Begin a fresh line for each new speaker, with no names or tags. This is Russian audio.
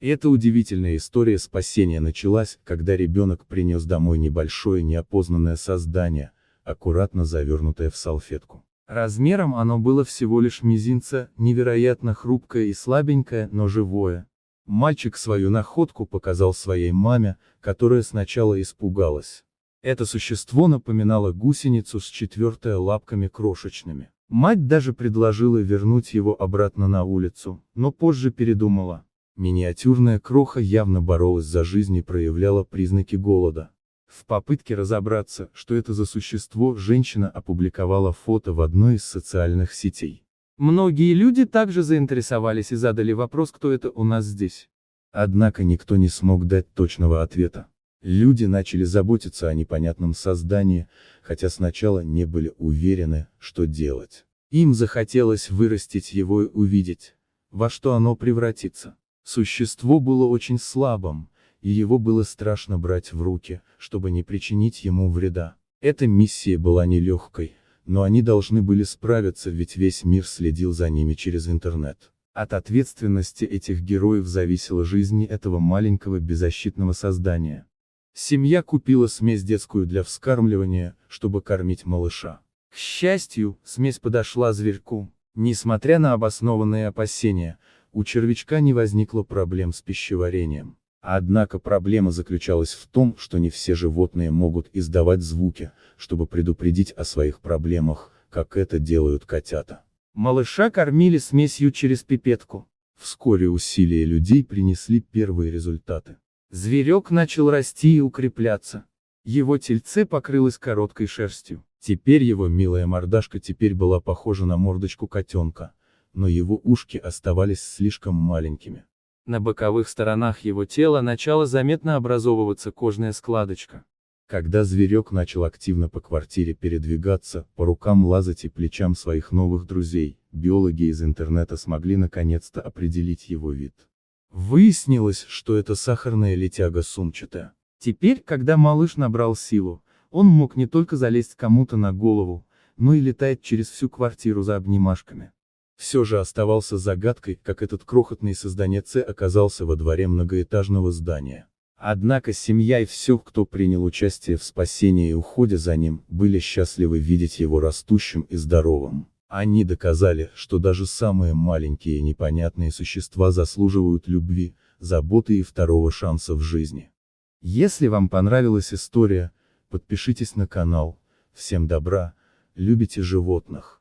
Эта удивительная история спасения началась, когда ребенок принес домой небольшое неопознанное создание, аккуратно завернутое в салфетку. Размером оно было всего лишь мизинца, невероятно хрупкое и слабенькое, но живое. Мальчик свою находку показал своей маме, которая сначала испугалась. Это существо напоминало гусеницу с 4 лапками крошечными. Мать даже предложила вернуть его обратно на улицу, но позже передумала. Миниатюрная кроха явно боролась за жизнь и проявляла признаки голода. В попытке разобраться, что это за существо, женщина опубликовала фото в одной из социальных сетей. Многие люди также заинтересовались и задали вопрос, кто это у нас здесь. Однако никто не смог дать точного ответа. Люди начали заботиться о непонятном создании, хотя сначала не были уверены, что делать. Им захотелось вырастить его и увидеть, во что оно превратится. Существо было очень слабым, и его было страшно брать в руки, чтобы не причинить ему вреда. Эта миссия была нелегкой, но они должны были справиться, ведь весь мир следил за ними через интернет. От ответственности этих героев зависела жизнь этого маленького беззащитного создания. Семья купила смесь детскую для вскармливания, чтобы кормить малыша. К счастью, смесь подошла зверьку. Несмотря на обоснованные опасения, у червячка не возникло проблем с пищеварением. Однако проблема заключалась в том, что не все животные могут издавать звуки, чтобы предупредить о своих проблемах, как это делают котята. Малыша кормили смесью через пипетку. Вскоре усилия людей принесли первые результаты. Зверек начал расти и укрепляться. Его тельце покрылось короткой шерстью. Теперь его милая мордашка была похожа на мордочку котенка, но его ушки оставались слишком маленькими. На боковых сторонах его тела начала заметно образовываться кожная складочка. Когда зверек начал активно по квартире передвигаться, по рукам лазать и плечам своих новых друзей, биологи из интернета смогли наконец-то определить его вид. Выяснилось, что это сахарная летяга сумчатая. Теперь, когда малыш набрал силу, он мог не только залезть кому-то на голову, но и летать через всю квартиру за обнимашками. Все же оставался загадкой, как этот крохотный созданец оказался во дворе многоэтажного здания. Однако семья и все, кто принял участие в спасении и уходе за ним, были счастливы видеть его растущим и здоровым. Они доказали, что даже самые маленькие и непонятные существа заслуживают любви, заботы и второго шанса в жизни. Если вам понравилась история, подпишитесь на канал. Всем добра, любите животных.